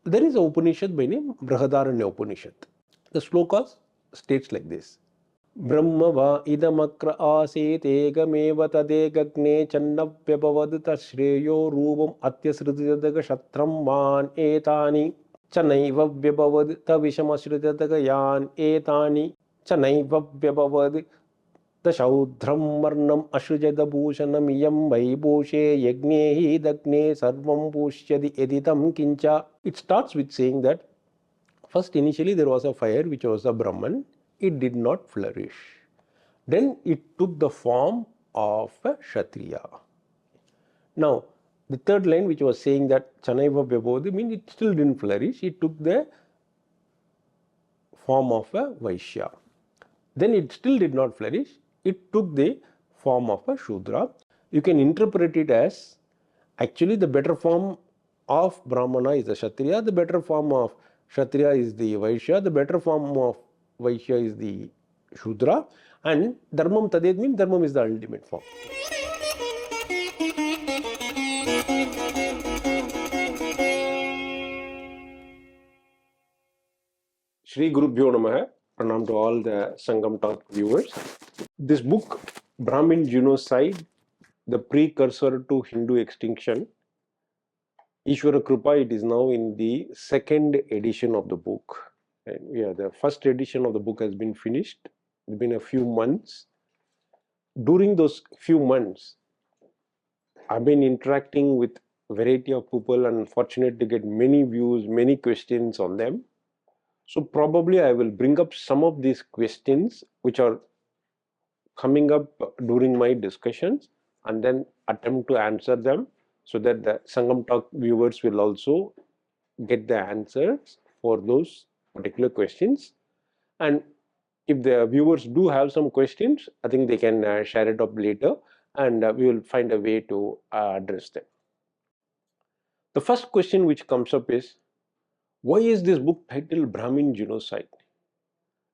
There is an Upanishad by name Brihadaranyaka Upanishad. The sloka states like this. Brahma va idamakra aset egameva tadegagne channavyabavad tashreyo rupam atyasritadaga shatram van etani chanaiva vyabavad tavishamasritadaga yan etani chanaiva vyabavad tashaudram varnam ashrujada bhushanam iyam vaibhushe yagne hi dagne sarvam bhushyadi editam kincha. It starts with saying that first, initially there was a fire which was a Brahman. It did not flourish. Then it took the form of a Kshatriya. Now, the third line which was saying that Chanaiva Vyabodhi means it still didn't flourish. It took the form of a Vaishya. Then it still did not flourish. It took the form of a Shudra. You can interpret it as actually the better form of Brahmana is the Kshatriya, the better form of Kshatriya is the Vaishya, the better form of Vaishya is the Shudra, and Dharmam Taded means Dharmam is the ultimate form. Shri Gurubhyo Namaha. Pranam to all the Sangam Talk viewers. This book, Brahmin Genocide, the precursor to Hindu extinction, Ishwara Krupa, it is now in the second edition of the book. And yeah, the first edition of the book has been finished. It's been a few months. During those few months, I've been interacting with a variety of people and fortunate to get many views, many questions on them. So probably I will bring up some of these questions which are coming up during my discussions and then attempt to answer them so that the Sangam Talk viewers will also get the answers for those particular questions. And if the viewers do have some questions, I think they can share it up later and we will find a way to address them. The first question which comes up is, why is this book titled Brahmin Genocide?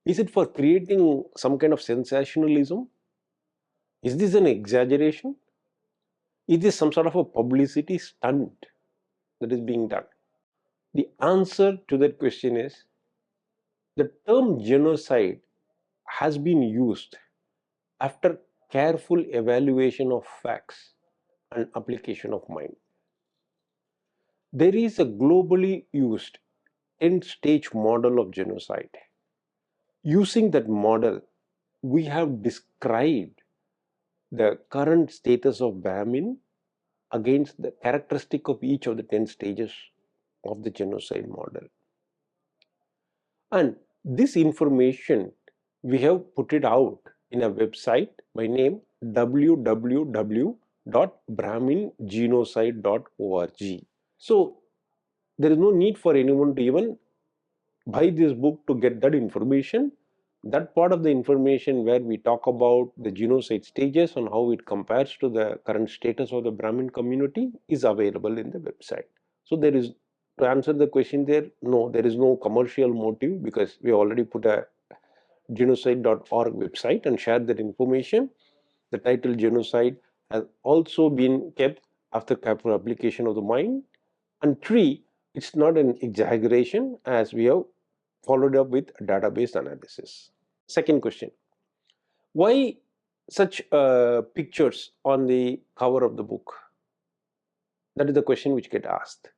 Is it for creating some kind of sensationalism? Is this an exaggeration? Is this some sort of a publicity stunt that is being done? The answer to that question is, the term genocide has been used after careful evaluation of facts and application of mind. There is a globally used 10-stage model of genocide. Using that model, we have described the current status of Brahmin against the characteristic of each of the 10 stages of the genocide model. And this information we have put it out in a website by name www.brahmingenocide.org. So there is no need for anyone to even buy this book to get that information. That part of the information where we talk about the genocide stages and how it compares to the current status of the Brahmin community is available in the website. So there is, to answer the question there, no, there is no commercial motive because we already put a genocide.org website and shared that information. The title genocide has also been kept after careful application of the mind. And three, it's not an exaggeration as we have followed up with database analysis. Second question, why such pictures on the cover of the book? That is the question which get asked.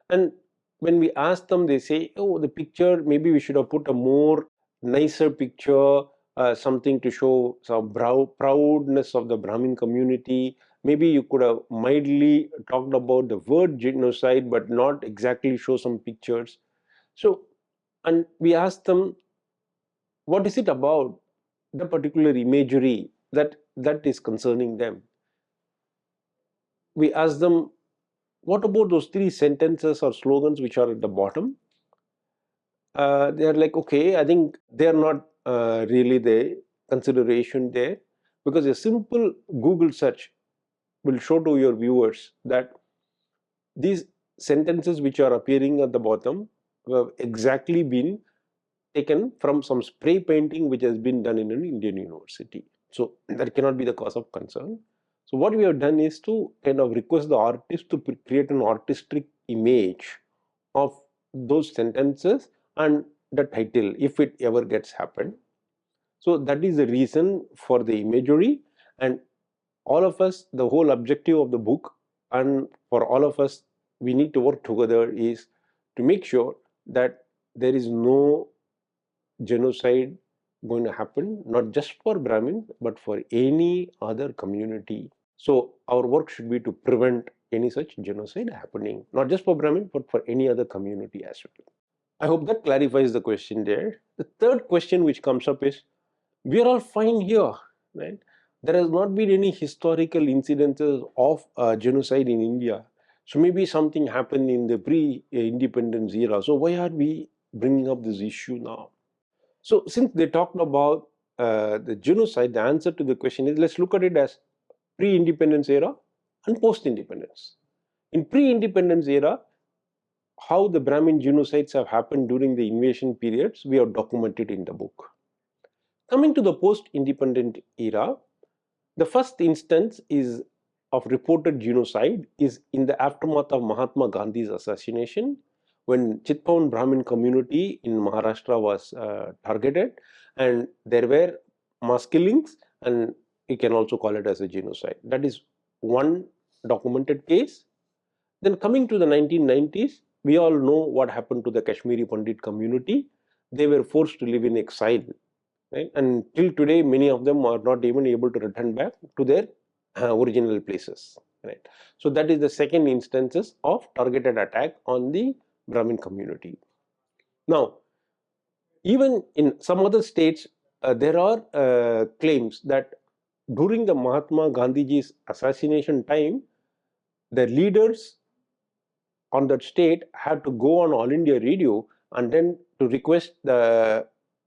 And when we ask them, they say, oh, the picture, maybe we should have put a more nicer picture, something to show some proudness of the Brahmin community. Maybe you could have mildly talked about the word genocide, but not exactly show some pictures. So, and we asked them, what is it about the particular imagery that is concerning them? We asked them, what about those 3 sentences or slogans which are at the bottom? They are like, okay, I think they are not really the consideration there, because a simple Google search will show to your viewers that these sentences which are appearing at the bottom have exactly been taken from some spray painting which has been done in an Indian university. So that cannot be the cause of concern. So what we have done is to kind of request the artist to create an artistic image of those sentences and the title if it ever gets happened. So that is the reason for the imagery, and all of us, the whole objective of the book, and for all of us, we need to work together is to make sure that there is no genocide going to happen, not just for Brahmins but for any other community. So our work should be to prevent any such genocide happening, not just for Brahmin but for any other community as well. I hope that clarifies the question there. The third question which comes up is, we are all fine here, right? There has not been any historical incidences of genocide in India. So maybe something happened in the pre-independence era. So why are we bringing up this issue now? So since they talked about the genocide, the answer to the question is, let's look at it as pre-independence era and post-independence. In pre-independence era, how the Brahmin genocides have happened during the invasion periods, we have documented in the book. Coming to the post-independent era, the first instance is of reported genocide is in the aftermath of Mahatma Gandhi's assassination, when Chitpavan Brahmin community in Maharashtra was targeted, and there were mass killings, and you can also call it as a genocide. That is one documented case. Then coming to the 1990s, we all know what happened to the Kashmiri Pandit community. They were forced to live in exile, right? And till today, many of them are not even able to return back to their original places, right? So that is the second instances of targeted attack on the Brahmin community. Now, even in some other states, there are claims that during the Mahatma Gandhiji's assassination time, the leaders on that state had to go on All India Radio and then to request the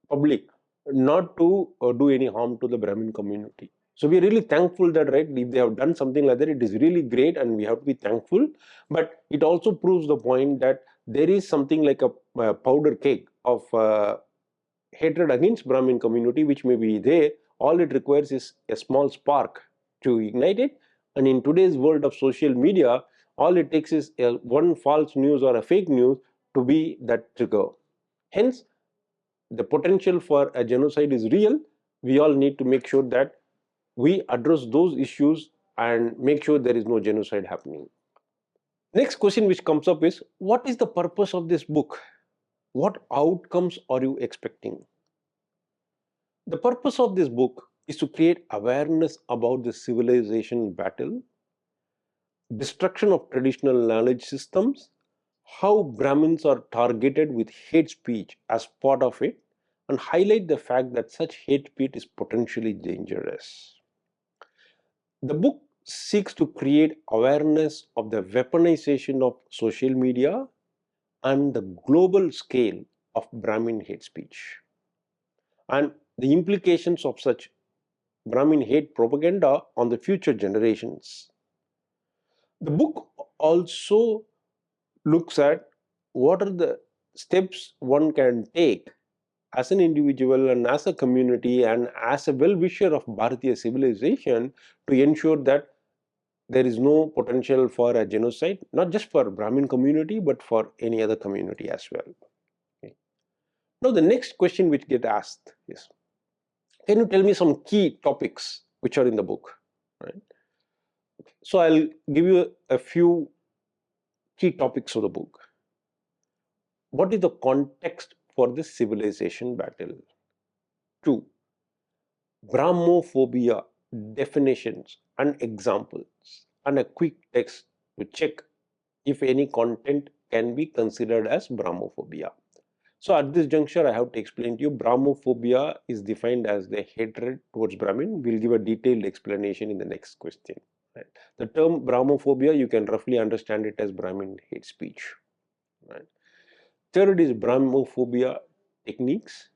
public not to do any harm to the Brahmin community. So we are really thankful that, right, if they have done something like that, it is really great and we have to be thankful. But it also proves the point that there is something like a powder keg of hatred against Brahmin community which may be there. All it requires is a small spark to ignite it. And in today's world of social media, all it takes is one false news or a fake news to be that trigger. Hence, the potential for a genocide is real. We all need to make sure that we address those issues and make sure there is no genocide happening. Next question which comes up is, what is the purpose of this book? What outcomes are you expecting? The purpose of this book is to create awareness about the civilization battle, destruction of traditional knowledge systems, how Brahmins are targeted with hate speech as part of it, and highlight the fact that such hate speech is potentially dangerous. The book seeks to create awareness of the weaponization of social media and the global scale of Brahmin hate speech, and the implications of such Brahmin hate propaganda on the future generations. The book also looks at what are the steps one can take as an individual and as a community and as a well-wisher of Bharatiya civilization to ensure that there is no potential for a genocide, not just for Brahmin community but for any other community as well. Okay. Now the next question which gets asked is, can you tell me some key topics which are in the book? Right. So I'll give you a few key topics of the book. What is the context for this civilization battle? 2. Brahmophobia, definitions and examples, and a quick text to check if any content can be considered as Brahmophobia. So at this juncture, I have to explain to you, Brahmophobia is defined as the hatred towards Brahmin. We'll give a detailed explanation in the next question. Right. The term Brahmophobia, you can roughly understand it as Brahmin hate speech. Right. Third is Brahmophobia techniques.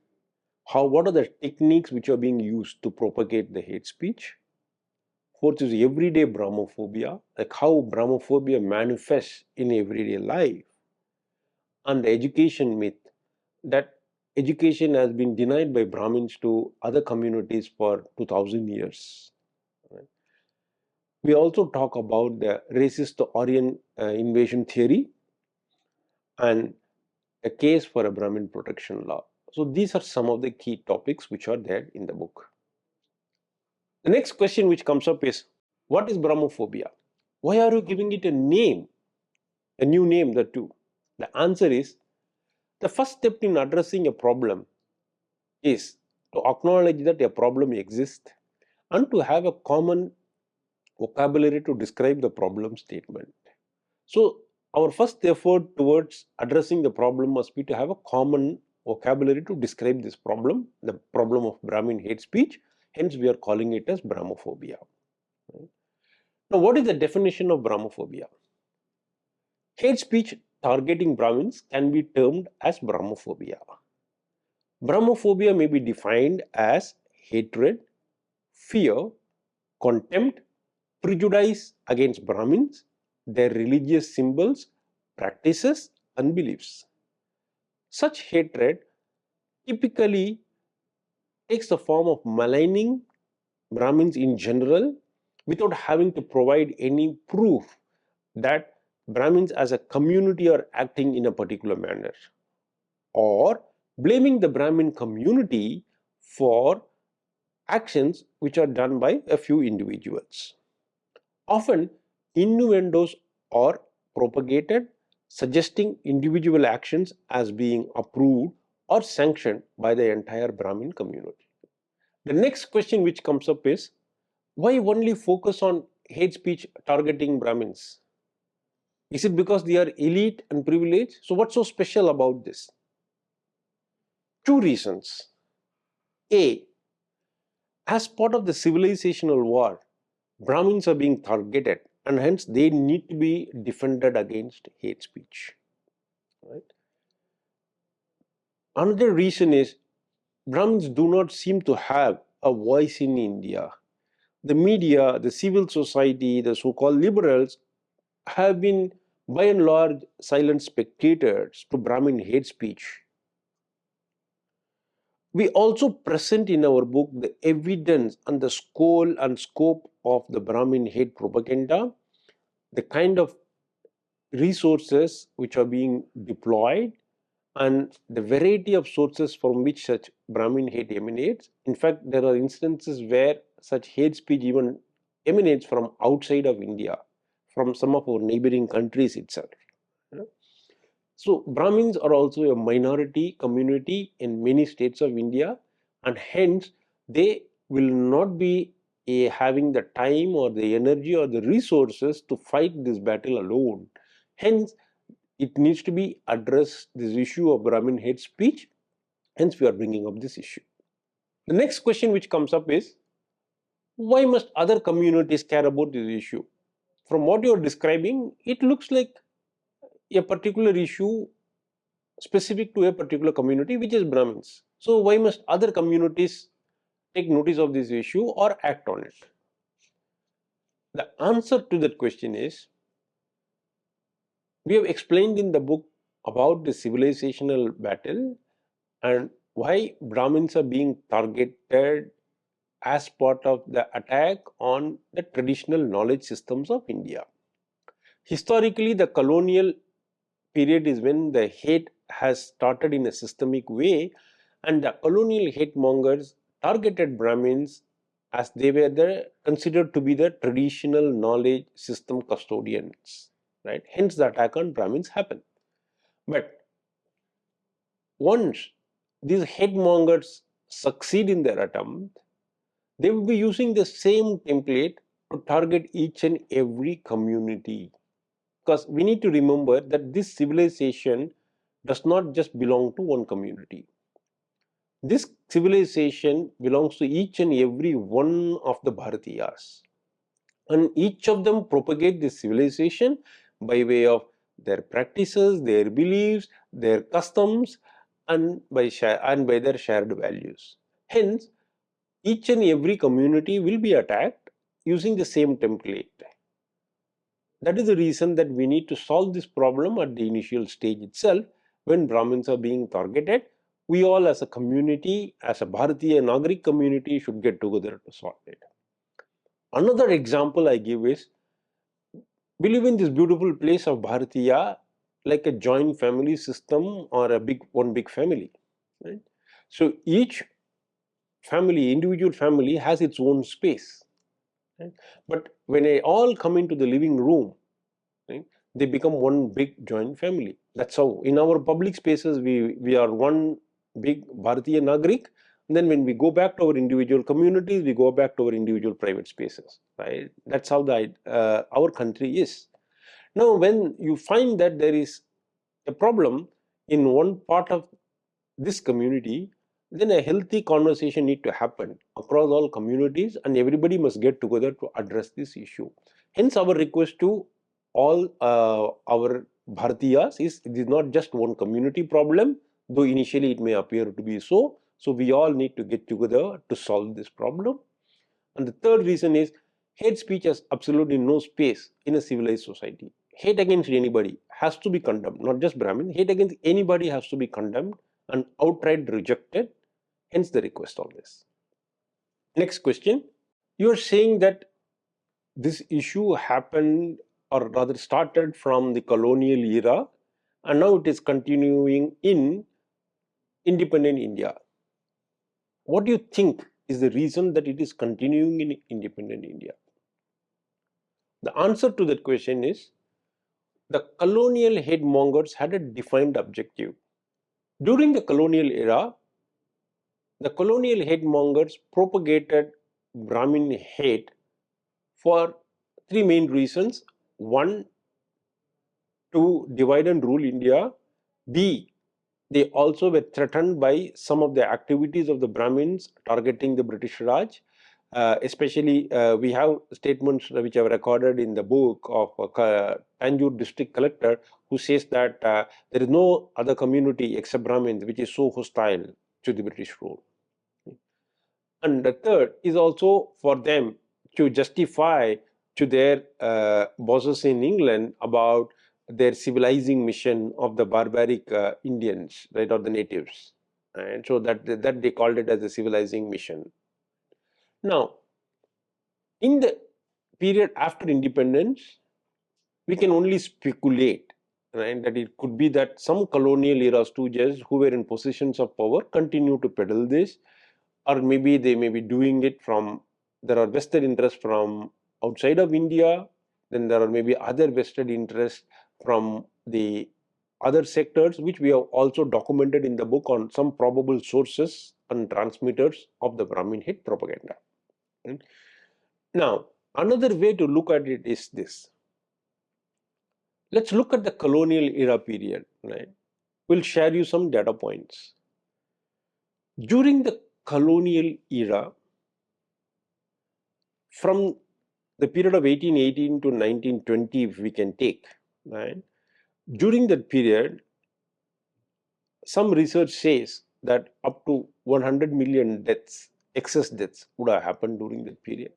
What are the techniques which are being used to propagate the hate speech? Fourth is everyday Brahmophobia, like how Brahmophobia manifests in everyday life. And the education myth, that education has been denied by Brahmins to other communities for 2000 years. We also talk about the racist Aryan invasion theory and a case for a Brahmin protection law. So these are some of the key topics which are there in the book. The next question which comes up is, what is Brahmophobia? Why are you giving it a name, a new name, the two? The answer is, the first step in addressing a problem is to acknowledge that a problem exists and to have a common vocabulary to describe the problem statement. So our first effort towards addressing the problem must be to have a common vocabulary to describe this problem, the problem of Brahmin hate speech. Hence we are calling it as Brahmophobia. Now what is the definition of Brahmophobia? Hate speech targeting Brahmins can be termed as Brahmophobia. Brahmophobia may be defined as hatred, fear, contempt, prejudice against Brahmins, their religious symbols, practices and beliefs. Such hatred typically takes the form of maligning Brahmins in general without having to provide any proof that Brahmins as a community are acting in a particular manner, or blaming the Brahmin community for actions which are done by a few individuals. Often innuendos are propagated suggesting individual actions as being approved or sanctioned by the entire Brahmin community. The next question which comes up is, why only focus on hate speech targeting Brahmins? Is it because they are elite and privileged? So what's so special about this? Two reasons. A, as part of the civilizational war, Brahmins are being targeted and hence they need to be defended against hate speech. Right? Another reason is Brahmins do not seem to have a voice in India. The media, the civil society, the so-called liberals have been by and large silent spectators to Brahmin hate speech. We also present in our book the evidence and the scale and scope of the Brahmin hate propaganda, the kind of resources which are being deployed, and the variety of sources from which such Brahmin hate emanates. In fact, there are instances where such hate speech even emanates from outside of India, from some of our neighboring countries itself. So Brahmins are also a minority community in many states of India, and hence they will not be having the time or the energy or the resources to fight this battle alone. Hence it needs to be addressed, this issue of Brahmin hate speech. Hence we are bringing up this issue. The next question which comes up is, why must other communities care about this issue? From what you are describing, it looks like a particular issue specific to a particular community, which is Brahmins. So why must other communities take notice of this issue or act on it? The answer to that question is, we have explained in the book about the civilizational battle and why Brahmins are being targeted as part of the attack on the traditional knowledge systems of India. Historically, the colonial period is when the hate has started in a systemic way, and the colonial hate mongers targeted Brahmins as they were considered to be the traditional knowledge system custodians. Right? Hence the attack on Brahmins happened. But once these hate mongers succeed in their attempt, they will be using the same template to target each and every community. Because we need to remember that this civilization does not just belong to one community. This civilization belongs to each and every one of the Bharatiyas. And each of them propagate this civilization by way of their practices, their beliefs, their customs, and by their shared values. Hence, each and every community will be attacked using the same template. That is the reason that we need to solve this problem at the initial stage itself. When Brahmins are being targeted, we all as a community, as a Bharatiya Nagarik community, should get together to solve it. Another example I give is, we live in this beautiful place of Bharatiya, like a joint family system or one big family, right? So each family, individual family, has its own space, right? But when they all come into the living room, right, they become one big joint family. That's how in our public spaces we are one big Bharatiya Nagrik. And then when we go back to our individual communities, we go back to our individual private spaces, right? That's how our country is. Now, when you find that there is a problem in one part of this community, then a healthy conversation need to happen across all communities, and everybody must get together to address this issue. Hence, our request to all our Bharatiyas is it is not just one community problem, though initially it may appear to be so. So we all need to get together to solve this problem. And the third reason is hate speech has absolutely no space in a civilized society. Hate against anybody has to be condemned, not just Brahmin. Hate against anybody has to be condemned and outright rejected. Hence the request of this. Next question. You are saying that this issue happened, or rather started from the colonial era, and now it is continuing in independent India. What do you think is the reason that it is continuing in independent India? The answer to that question is the colonial hate-mongers had a defined objective. During the colonial era, the colonial hate-mongers propagated Brahmin hate for three main reasons. One, to divide and rule India. B, they also were threatened by some of the activities of the Brahmins targeting the British Raj. Especially, we have statements which are recorded in the book of Tanjore district collector, who says that there is no other community except Brahmins which is so hostile to the British rule. And the third is also for them to justify to their bosses in England about their civilizing mission of the barbaric Indians, right, or the natives. And so that they called it as a civilizing mission. Now, in the period after independence, we can only speculate, right, that it could be that some colonial era stooges who were in positions of power continue to peddle this, or maybe they may be doing it from, there are vested interests from outside of India, then there are maybe other vested interests from the other sectors, which we have also documented in the book on some probable sources and transmitters of the Brahmin hate propaganda. Right? Now, another way to look at it is this. Let's look at the colonial era period. Right? We'll share you some data points. During the colonial era, from the period of 1818 to 1920, if we can take, right? During that period, some research says that up to 100 million deaths, excess deaths, would have happened during that period.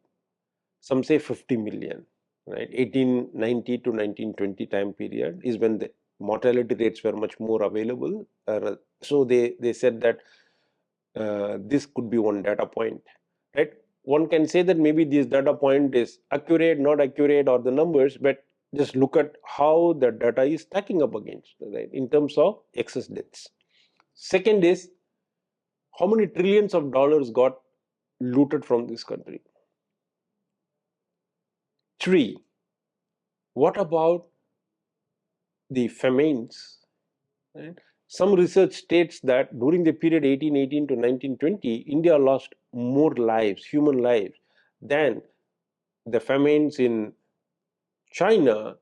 Some say 50 million, right? 1890 to 1920 time period is when the mortality rates were much more available. So they said that this could be one data point, right? One can say that maybe this data point is accurate, not accurate, or the numbers, but just look at how the data is stacking up against, right, in terms of excess deaths. Second is, how many trillions of dollars got looted from this country? 3, what about the famines? Right? Some research states that during the period 1818 to 1920, India lost more lives, human lives, than the famines in China,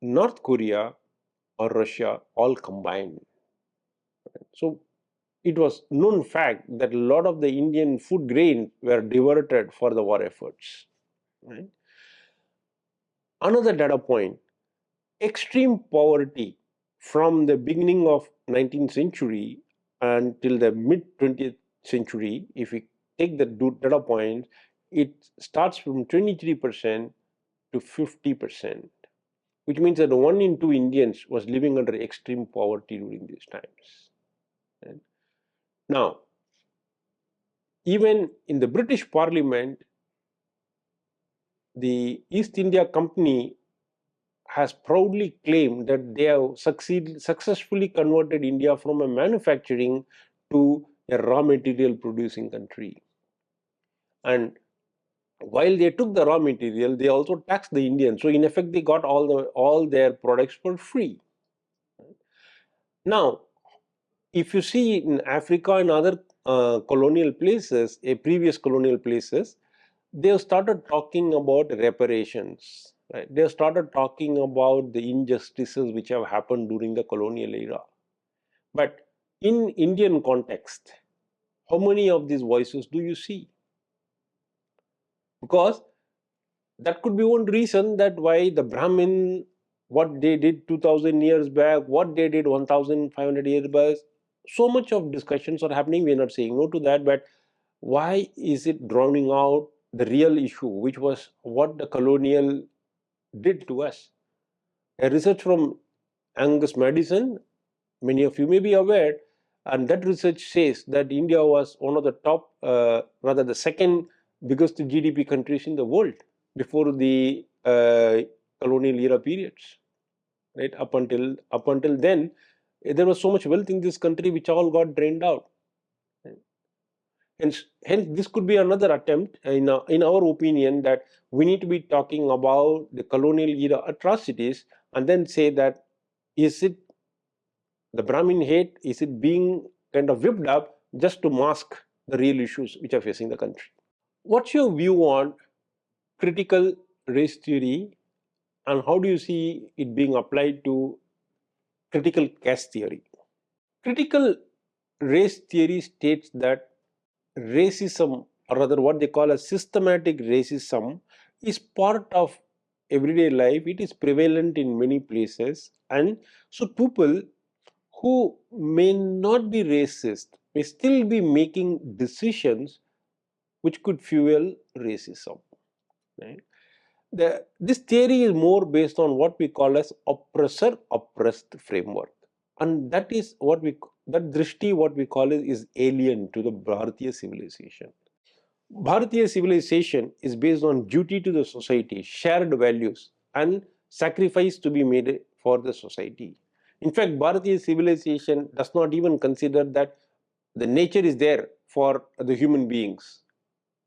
North Korea, or Russia all combined. So it was known fact that a lot of the Indian food grains were diverted for the war efforts. Right? Another data point, extreme poverty from the beginning of 19th century until the mid 20th century. If we take the data points, it starts from 23% to 50%, which means that 1 in 2 Indians was living under extreme poverty during these times. Right? Now, even in the British Parliament, the East India Company has proudly claimed that they have successfully converted India from a manufacturing to a raw material producing country. And while they took the raw material, they also taxed the Indians. So in effect, they got all their products for free. Now, if you see in Africa and other colonial places, previous colonial places, they have started talking about reparations. Right? They have started talking about the injustices which have happened during the colonial era. But in Indian context, how many of these voices do you see? Because that could be one reason that why the Brahmin, what they did 2000 years back, what they did 1500 years back, so much of discussions are happening. We are not saying no to that, but why is it drowning out the real issue, which was what the colonial did to us? A research from Angus Madison, many of you may be aware, and that research says that India was one of the top, rather the second biggest GDP countries in the world before the colonial era periods. Right, up until then, there was so much wealth in this country which all got drained out. Hence, this could be another attempt, in our opinion, that we need to be talking about the colonial era atrocities and then say that, is it the Brahmin hate, is it being kind of whipped up just to mask the real issues which are facing the country? What's your view on critical race theory, and how do you see it being applied to critical caste theory? Critical race theory states that racism, or rather what they call as systematic racism, is part of everyday life. It is prevalent in many places, and so people who may not be racist may still be making decisions which could fuel racism. Right? This theory is more based on what we call as oppressor-oppressed framework, and that is that drishti, what we call is alien to the Bharatiya civilization. Bharatiya civilization is based on duty to the society, shared values, and sacrifice to be made for the society. In fact, Bharatiya civilization does not even consider that the nature is there for the human beings.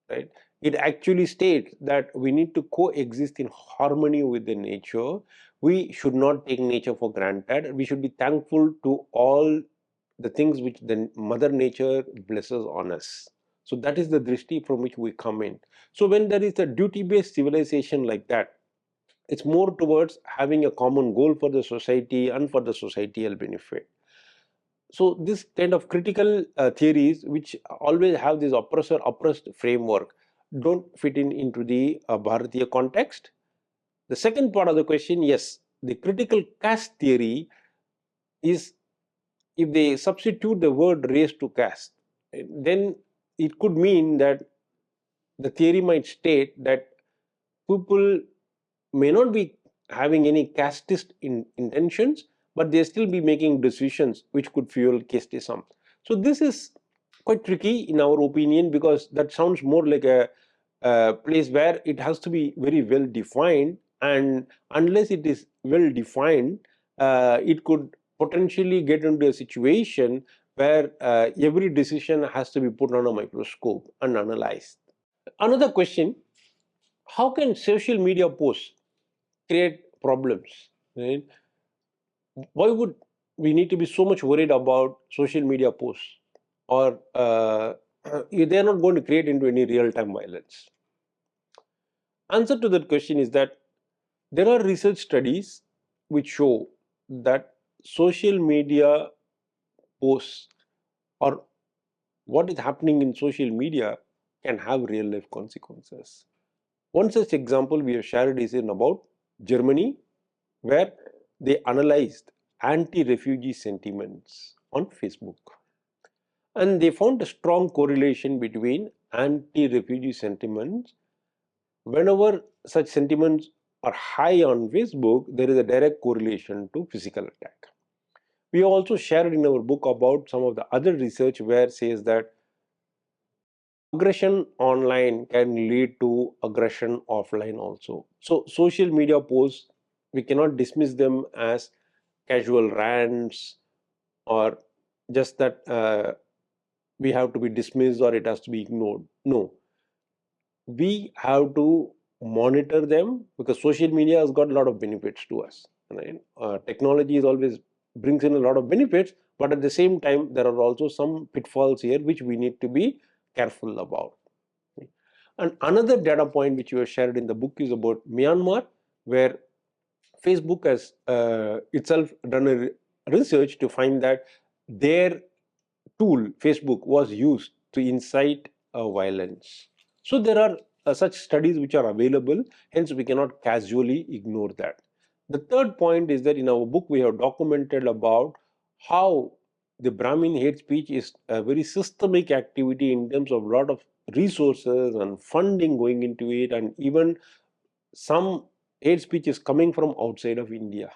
Right? It actually states that we need to coexist in harmony with the nature. We should not take nature for granted. We should be thankful to all the things which the Mother Nature blesses on us. So that is the drishti from which we come in. So when there is a duty-based civilization like that, it's more towards having a common goal for the society and for the societal benefit. So this kind of critical theories, which always have this oppressor-oppressed framework, don't fit into the Bharatiya context. The second part of the question, yes, the critical caste theory is, if they substitute the word race to caste, then it could mean that the theory might state that people may not be having any casteist intentions, but they still be making decisions which could fuel casteism. So this is quite tricky in our opinion, because that sounds more like a place where it has to be very well defined, and unless it is well defined, it could potentially get into a situation where every decision has to be put on a microscope and analyzed. Another question: how can social media posts create problems? Right? Why would we need to be so much worried about social media posts, or they're not going to create into any real-time violence? Answer to that question is that there are research studies which show that social media posts, or what is happening in social media, can have real life consequences. One such example we have shared is in about Germany, where they analyzed anti-refugee sentiments on Facebook. And they found a strong correlation between anti-refugee sentiments. Whenever such sentiments are high on Facebook, there is a direct correlation to physical attack. We also shared in our book about some of the other research where it says that aggression online can lead to aggression offline also. So social media posts we cannot dismiss them as casual rants or just that we have to be dismissed or it has to be ignored. No, we have to monitor them because social media has got a lot of benefits to us. Right? Technology is always brings in a lot of benefits, but at the same time, there are also some pitfalls here which we need to be careful about. And another data point which you have shared in the book is about Myanmar, where Facebook has itself done a research to find that their tool, Facebook, was used to incite violence. So there are such studies which are available, hence we cannot casually ignore that. The third point is that in our book we have documented about how the Brahmin hate speech is a very systemic activity in terms of a lot of resources and funding going into it, and even some hate speech is coming from outside of India.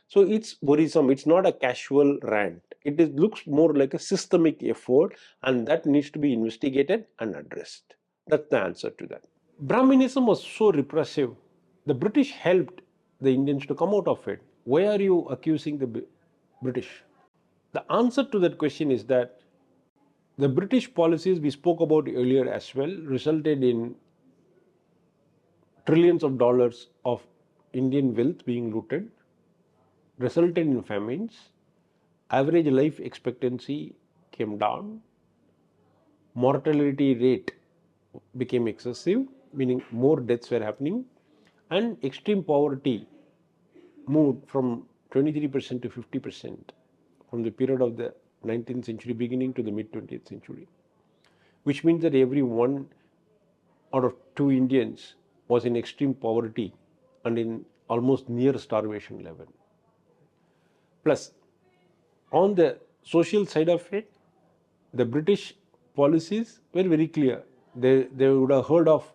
So it's worrisome. It's not a casual rant. It looks more like a systemic effort, and that needs to be investigated and addressed. That's the answer to that. Brahminism was so repressive. The British helped the Indians to come out of it. Why are you accusing the British? The answer to that question is that the British policies we spoke about earlier as well resulted in trillions of dollars of Indian wealth being looted, resulted in famines, average life expectancy came down, mortality rate became excessive, meaning more deaths were happening, and extreme poverty moved from 23% to 50% from the period of the 19th century beginning to the mid 20th century, which means that every 1 out of 2 Indians was in extreme poverty and in almost near starvation level. Plus, on the social side of it, the British policies were very clear. They would have heard of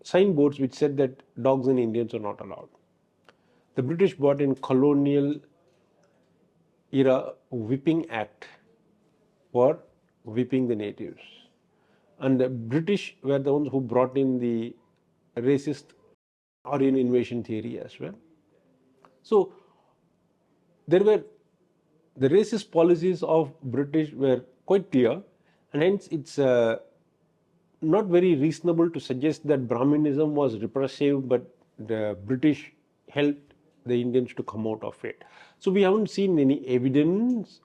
signboards which said that dogs and Indians are not allowed. The British brought in colonial-era whipping act for whipping the natives. And the British were the ones who brought in the racist Aryan invasion theory as well. So there were the racist policies of British were quite clear, and hence it's not very reasonable to suggest that Brahminism was repressive, but the British helped the Indians to come out of it. So we haven't seen any evidence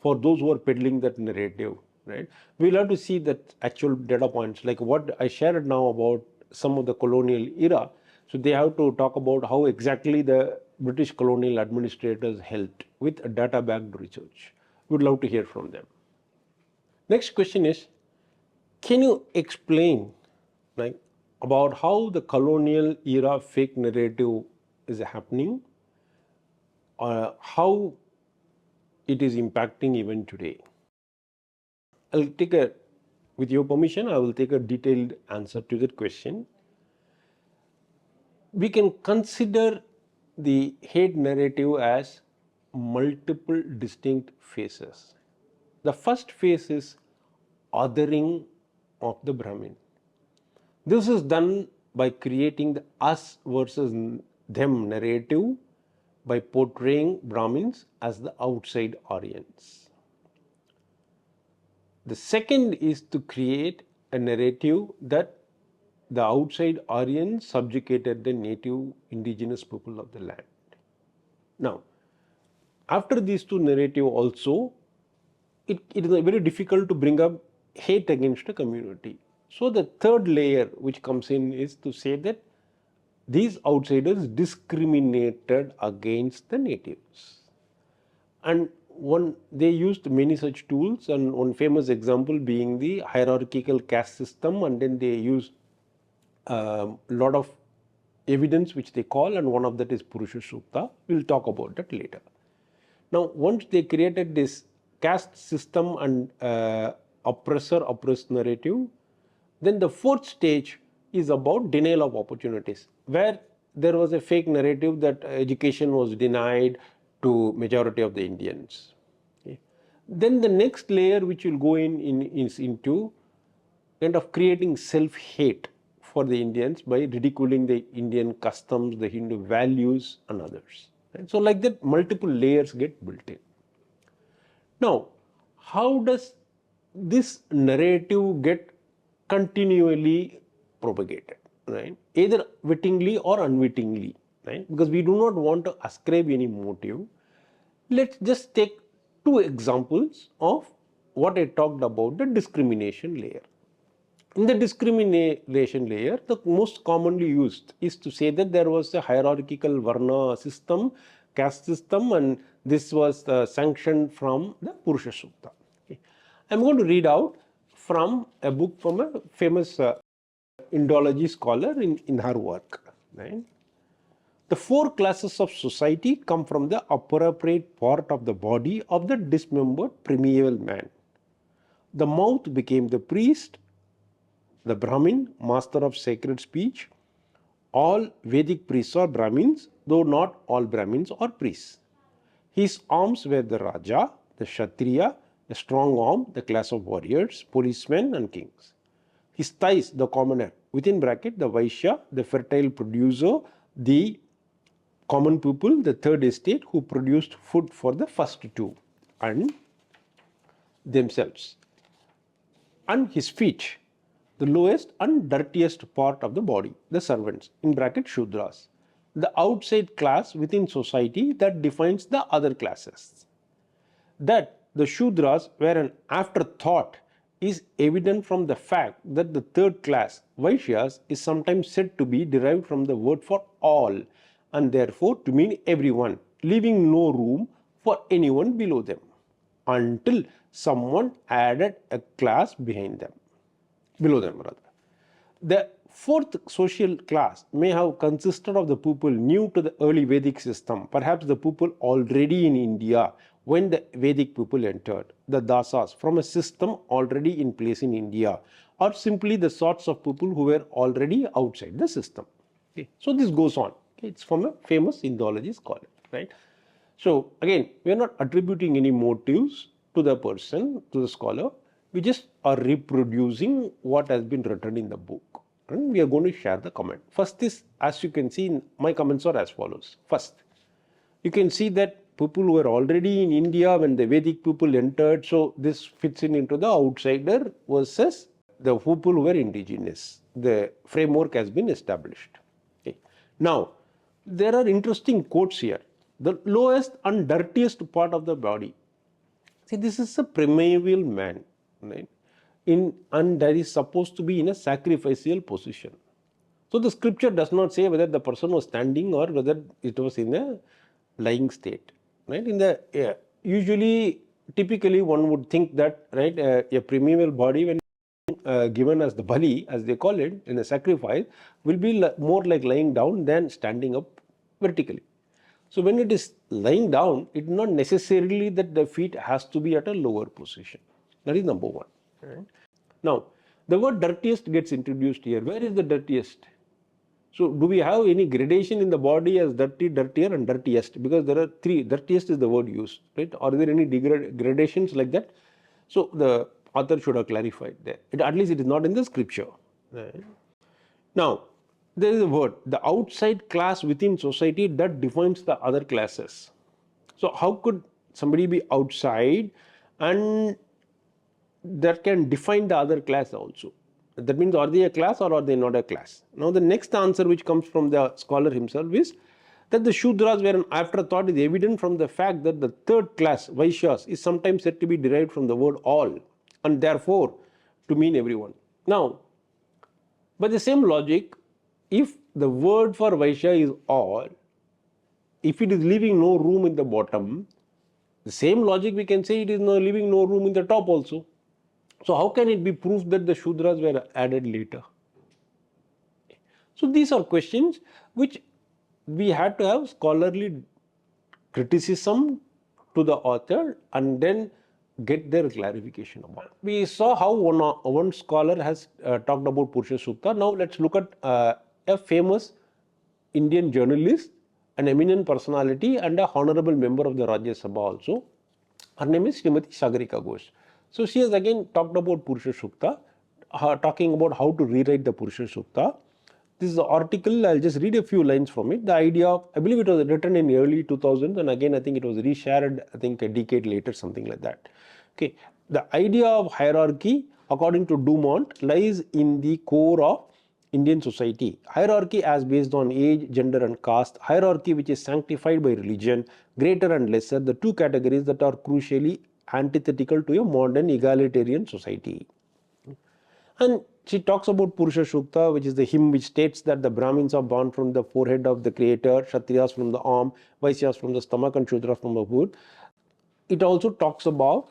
for those who are peddling that narrative, right? We'll have to see that actual data points, like what I shared now about some of the colonial era. So they have to talk about how exactly the British colonial administrators helped with a data-backed research. We'd love to hear from them. Next question is, can you explain about how the colonial era fake narrative is happening, or how it is impacting even today? With your permission, I will take a detailed answer to that question. We can consider the hate narrative as multiple distinct phases. The first phase is othering of the Brahmin. This is done by creating the us versus them narrative by portraying Brahmins as the outside Aryans. The second is to create a narrative that the outside Aryans subjugated the native indigenous people of the land. Now, after these two narratives also, it is very difficult to bring up hate against a community. So the third layer which comes in is to say that these outsiders discriminated against the natives. And they used many such tools, and one famous example being the hierarchical caste system, and then they used a lot of evidence which they call, and one of that is Purusha Sukta. We'll talk about that later. Now, once they created this caste system and oppressor-oppressed narrative, then the fourth stage is about denial of opportunities, where there was a fake narrative that education was denied to majority of the Indians. Okay. Then the next layer which will go in is into kind of creating self-hate for the Indians by ridiculing the Indian customs, the Hindu values and others. Right? So like that, multiple layers get built in. Now, how does this narrative get continually propagated, right? Either wittingly or unwittingly, right? Because we do not want to ascribe any motive. Let's just take two examples of what I talked about, the discrimination layer. In the discrimination layer, the most commonly used is to say that there was a hierarchical Varna system, caste system, and this was sanctioned from the Purusha Sukta. Okay. I'm going to read out from a book from a famous Indology scholar in her work. Right? The four classes of society come from the appropriate part of the body of the dismembered primeval man. The mouth became the priest, the Brahmin, master of sacred speech. All Vedic priests are Brahmins, though not all Brahmins are priests. His arms were the Raja, the Kshatriya, the strong arm, the class of warriors, policemen and kings. His thighs, the commoner, within bracket, the Vaishya, the fertile producer, the common people, the third estate, who produced food for the first two and themselves. And his feet, the lowest and dirtiest part of the body, the servants, in bracket Shudras, the outside class within society that defines the other classes. That the Shudras were an afterthought is evident from the fact that the third class, Vaishyas, is sometimes said to be derived from the word for all and therefore to mean everyone, leaving no room for anyone below them, until someone added a class below them rather. The fourth social class may have consisted of the people new to the early Vedic system, perhaps the people already in India when the Vedic people entered, the Dasas, from a system already in place in India, or simply the sorts of people who were already outside the system. Okay. So this goes on. Okay. It's from a famous Indology scholar. Right? So again, we are not attributing any motives to the person, to the scholar. We just are reproducing what has been written in the book. And we are going to share the comment. First is, as you can see, my comments are as follows. First, you can see that people who were already in India when the Vedic people entered, so this fits in into the outsider versus the people who were indigenous. The framework has been established. Okay. Now, there are interesting quotes here. The lowest and dirtiest part of the body. See, this is a primeval man, right? And that is supposed to be in a sacrificial position. So the scripture does not say whether the person was standing or whether it was in a lying state, right? In the usually, typically, one would think that, right, a primeval body when given as the bali, as they call it, in a sacrifice, will be more like lying down than standing up vertically. So when it is lying down, it is not necessarily that the feet has to be at a lower position. That is number one. Right? Now, the word dirtiest gets introduced here. Where is the dirtiest? So do we have any gradation in the body as dirty, dirtier and dirtiest? Because there are three. Dirtiest is the word used. Right? Are there any gradations like that? So the author should have clarified that. At least it is not in the scripture. Right? Now, there is a word, the outside class within society that defines the other classes. So how could somebody be outside and that can define the other class also? That means, are they a class or are they not a class? Now the next answer which comes from the scholar himself is that the Shudras were an afterthought is evident from the fact that the third class, Vaishyas, is sometimes said to be derived from the word all and therefore to mean everyone. Now, by the same logic, if the word for Vaishya is all, if it is leaving no room in the bottom, the same logic we can say it is leaving no room in the top also. So how can it be proved that the Shudras were added later? So these are questions which we had to have scholarly criticism to the author and then get their clarification about. We saw how one scholar has talked about Purusha Sukta. Now let's look at a famous Indian journalist, an eminent personality and a honorable member of the Rajya Sabha also. Her name is Srimati Sagarika Ghosh. So she has again talked about Purusha Sukta, talking about how to rewrite the Purusha Sukta. This article, I'll just read a few lines from it. The idea of, I believe it was written in early 2000s, and again I think it was reshared, I think a decade later, something like that. Okay, the idea of hierarchy, according to Dumont, lies in the core of Indian society. Hierarchy as based on age, gender and caste. Hierarchy which is sanctified by religion, greater and lesser, the two categories that are crucially antithetical to a modern egalitarian society. And she talks about Purusha Sukta, which is the hymn which states that the Brahmins are born from the forehead of the creator, Kshatriyas from the arm, Vaishyas from the stomach and Shudras from the foot. It also talks about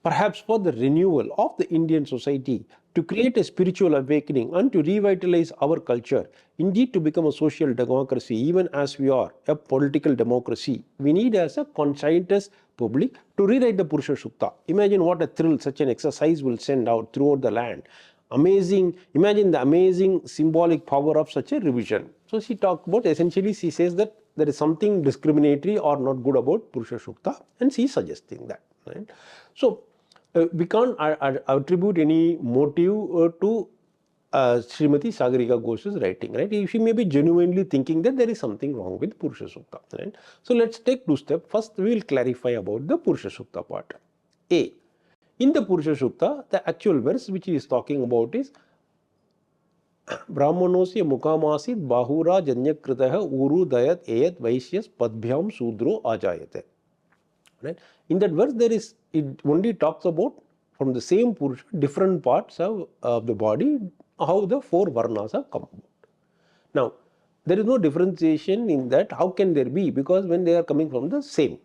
perhaps for the renewal of the Indian society, to create a spiritual awakening and to revitalize our culture, indeed to become a social democracy, even as we are a political democracy. We need as a conscientious public to rewrite the Purusha Sukta. Imagine what a thrill such an exercise will send out throughout the land. Amazing, imagine the amazing symbolic power of such a revision. So she talked about, essentially she says that there is something discriminatory or not good about Purusha Sukta, and she is suggesting that. Right? So we can't attribute any motive to Srimati Sagarika Ghosh's writing, right? She may be genuinely thinking that there is something wrong with Purusha Sukta, right? So let's take two steps. First, we will clarify about the Purusha Sukta part. A. In the Purusha Sukta, the actual verse which he is talking about is Brahmanosya Mukamasit Bahura Janyakritaha Uru Dayat Ayat Vaishyas Padbhyam Sudro Ajayate. Right? In that verse, it only talks about from the same Purusha, different parts of the body, how the four Varnas have come about. Now, there is no differentiation in that. How can there be? Because when they are coming from the same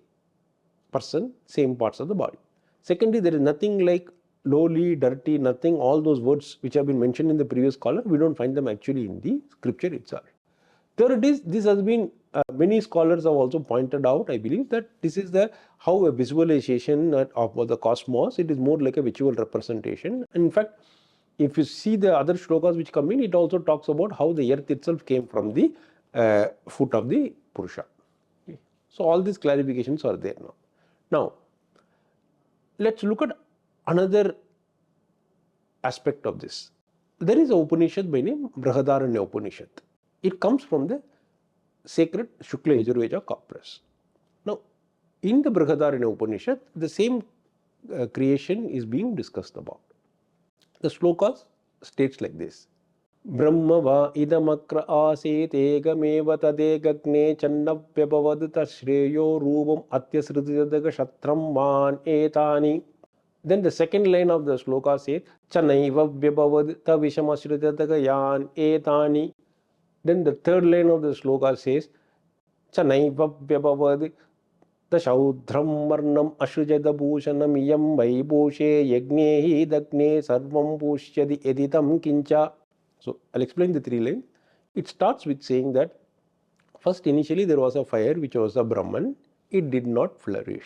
person, same parts of the body. Secondly, there is nothing like lowly, dirty, nothing. All those words which have been mentioned in the previous column, we don't find them actually in the scripture itself. Third is, this has been, many scholars have also pointed out, I believe, that this is how a visualization of the cosmos, it is more like a visual representation. And in fact, if you see the other shlokas which come in, it also talks about how the earth itself came from the foot of the Purusha. Okay. So all these clarifications are there now. Now, let's look at another aspect of this. There is an Upanishad by name Brihadaranyaka Upanishad. It comes from the sacred Shukla Yajurveda corpus. Now, in the Brihadaranyaka Upanishad, the same creation is being discussed about. The slokas states like this. Brahma va idamakra aset egameva tadegagne channapyabavad tashreyo rupam atyasritadaga shatram man etani. Then the second line of the sloka says Chanaiva vyabavad tavishamasritadaga yan etani. Then the third line of the sloka says Chanaiva vyabavad tashaudhram varnam ashrujada bhushanam iyam vaibhushe yagnehi dagne sarvam bhushyadi editam kincha. So I'll explain the three lines. It starts with saying that first initially there was a fire which was a Brahman. It did not flourish.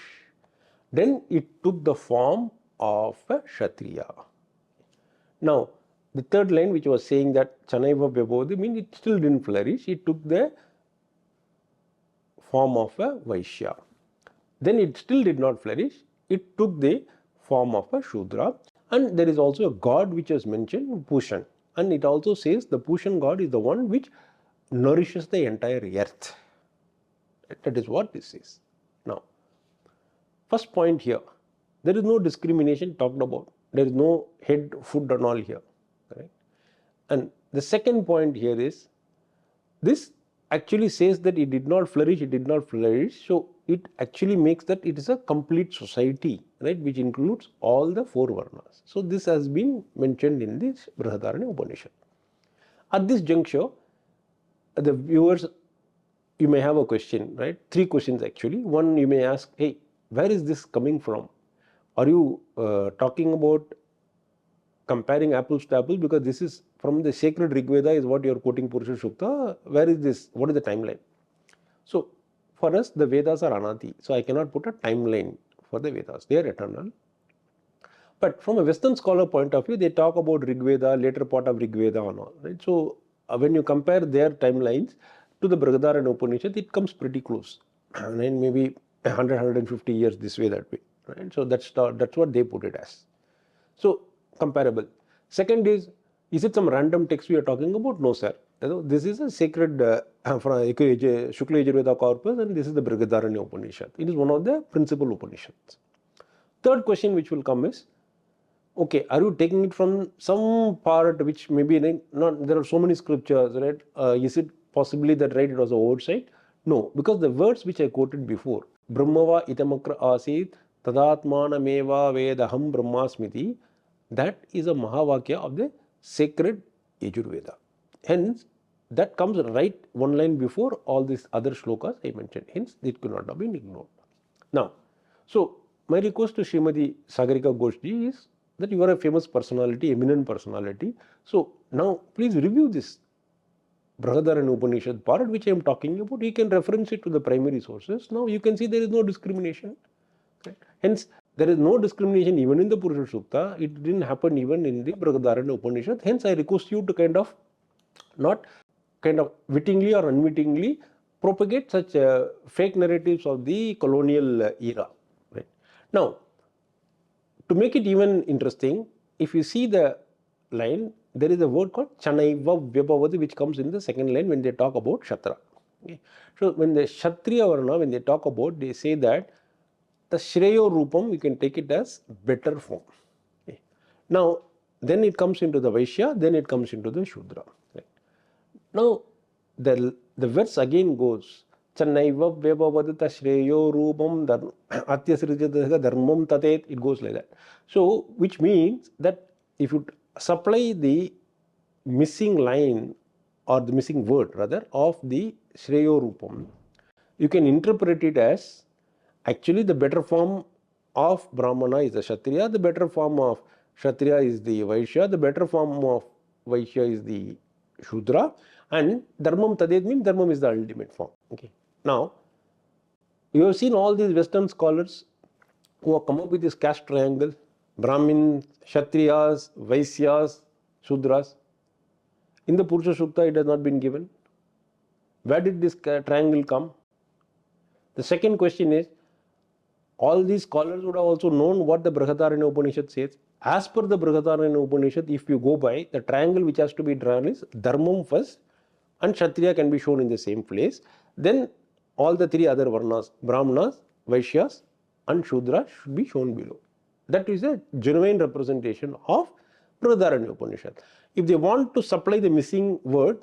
Then it took the form of a Kshatriya. Now the third line which was saying that Chanaiva Vyabodhi means it still didn't flourish. It took the form of a Vaishya. Then it still did not flourish. It took the form of a Shudra. And there is also a god which is mentioned, Pushan. And it also says the Pushan god is the one which nourishes the entire earth. That is what this is. Now, first point here, there is no discrimination talked about. There is no head, foot and all here. Right? And the second point here is, this actually says that it did not flourish, it did not flourish. So it actually makes that it is a complete society, right, which includes all the four Varnas. So this has been mentioned in this Brihadaranyaka Upanishad. At this juncture, the viewers, you may have a question, right? Three questions actually. One, you may ask, hey, where is this coming from? Are you talking about comparing apples to apples? Because this is from the sacred Rig Veda is what you are quoting Purusha Sukta. Where is this? What is the timeline? So for us, the Vedas are Anati. So I cannot put a timeline for the Vedas. They are eternal. But from a Western scholar point of view, they talk about Rig Veda, later part of Rig Veda and all. Right? So when you compare their timelines to the Brihadaranyaka Upanishad, it comes pretty close. And maybe 100, 150 years this way, that way. Right? So that's what they put it as. So comparable. Second is, Is it some random text we are talking about? No, sir. This is a sacred from Shukla Yajurveda corpus, and this is the Brihadaranyaka Upanishad. It is one of the principal Upanishads. Third question which will come is, okay, are you taking it from some part which maybe not, there are so many scriptures, right? Is it possibly that, right, it was an oversight? No, because the words which I quoted before, Brahmava itamakra asit tadatmana meva vedaham brahmasmiti, that is a Mahavakya of the sacred Yajurveda. Hence, that comes right one line before all these other shlokas I mentioned. Hence, it could not have been ignored. Now, so my request to Srimati Sagarika Ghoshji is that you are a famous personality, eminent personality. So now please review this Brihadaranyaka Upanishad part which I am talking about. You can reference it to the primary sources. Now you can see there is no discrimination. Okay. Hence, there is no discrimination even in the Purusha Sukta. It didn't happen even in the Brihadaranyaka Upanishad. Hence, I request you to not wittingly or unwittingly propagate such fake narratives of the colonial era. Right. Now, to make it even interesting, if you see the line, there is a word called Chanaiva Vyabhavati which comes in the second line when they talk about Kshatriya. Okay. So, when the Kshatriya Varna, when they talk about, they say that the Shreyo Rupam, you can take it as better form. Okay. Now, then it comes into the Vaishya, then it comes into the Shudra. Right. Now, the verse again goes, Channaiva Vyabhavadita Shreyo Rupam Atyasrijataka Dharmam Tatet, it goes like that. So, which means that if you supply the missing line or the missing word rather of the Shreyo Rupam, you can interpret it as actually the better form of Brahmana is the Kshatriya, the better form of Kshatriya is the Vaishya, the better form of Vaishya is the Shudra, and Dharmam Tadet means Dharmam is the ultimate form. Okay. Now, you have seen all these Western scholars who have come up with this caste triangle, Brahmins, Kshatriyas, Vaishyas, Shudras. In the Purusha Sukta, it has not been given. Where did this triangle come? The second question is, all these scholars would have also known what the Brihadaranyaka Upanishad says. As per the Brihadaranyaka Upanishad, if you go by, the triangle which has to be drawn is Dharmam first, and Kshatriya can be shown in the same place. Then all the three other Varnas, Brahmanas, Vaishyas, and Shudras should be shown below. That is a genuine representation of Brihadaranyaka Upanishad. If they want to supply the missing word,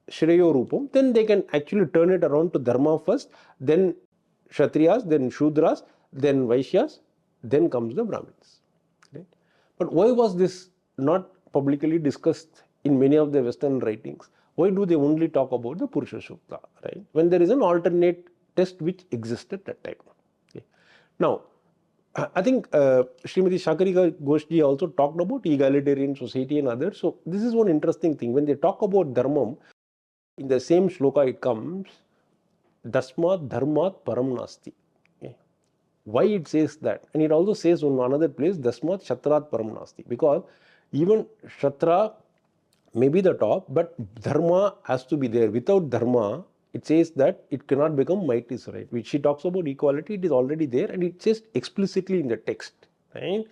Shreyo Rupam, then they can actually turn it around to Dharma first, then Kshatriyas, then Shudras, then Vaishyas, then comes the Brahmins. Right? But why was this not publicly discussed in many of the Western writings? Why do they only talk about the Purusha Sukta, right? When there is an alternate text which exists at that time. Okay. Now, I think Srimati Sagarika Ghoshji also talked about egalitarian society and others. So, this is one interesting thing. When they talk about Dharmam, in the same shloka it comes, Dasmat Dharmat Param Nasti. Okay. Why it says that? And it also says on another place, Dasmat Shatrat Param Nasti. Because even Shatra may be the top, but Dharma has to be there. Without Dharma, it says that it cannot become might is right. Which she talks about equality, it is already there and it says explicitly in the text. Right?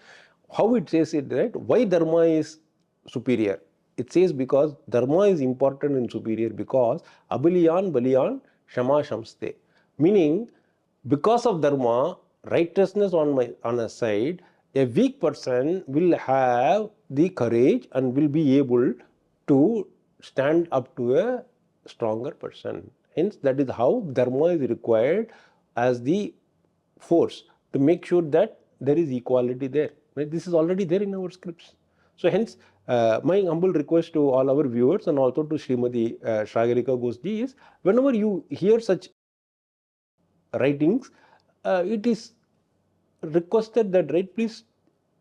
How it says it, right? Why Dharma is superior? It says because Dharma is important and superior because Abhiliyan Baliyan Shama Shamste. Meaning, because of Dharma, righteousness on a side, a weak person will have the courage and will be able to stand up to a stronger person. Hence, that is how Dharma is required as the force to make sure that there is equality there. Right? This is already there in our scripts. So, hence, my humble request to all our viewers and also to Srimati Sagarika Ghoshji is, whenever you hear such writings, it is requested that, right, please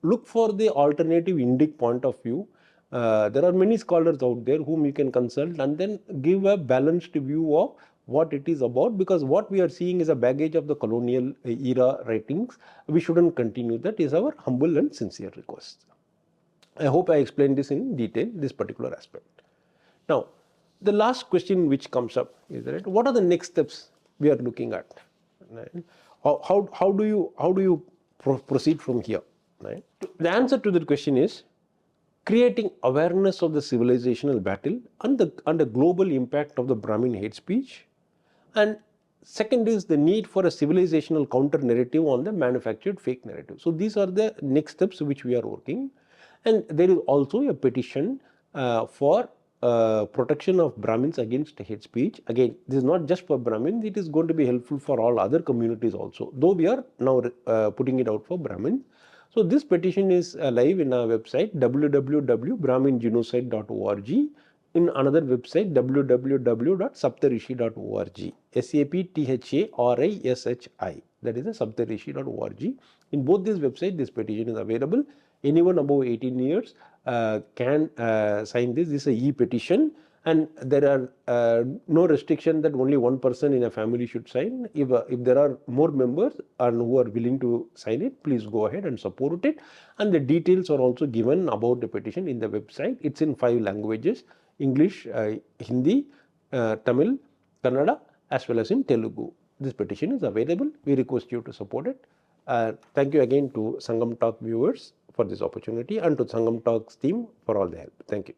look for the alternative Indic point of view. There are many scholars out there whom you can consult and then give a balanced view of what it is about, because what we are seeing is a baggage of the colonial era writings. We shouldn't continue. That is our humble and sincere request. I hope I explained this in detail, this particular aspect. Now, the last question which comes up is that what are the next steps we are looking at? Right? How do you proceed from here? Right? The answer to that question is, creating awareness of the civilizational battle and the global impact of the Brahmin hate speech. And second is the need for a civilizational counter narrative on the manufactured fake narrative. So these are the next steps which we are working. And there is also a petition for protection of Brahmins against hate speech. Again, this is not just for Brahmins, it is going to be helpful for all other communities also, though we are now putting it out for Brahmins. So this petition is live in our website www.brahmingenocide.org, in another website www.saptarishi.org, SAPTHARISHI, that is the saptarishi.org. In both these websites this petition is available. Anyone above 18 years can sign this. This is a e-petition, and there are no restriction that only one person in a family should sign. If there are more members and who are willing to sign it, please go ahead and support it. And the details are also given about the petition in the website. It's in 5 languages: English, Hindi, Tamil, Kannada, as well as in Telugu. This petition is available. We request you to support it. Thank you again to Sangam Talk viewers for this opportunity, and to Sangam Talk's team for all the help. Thank you.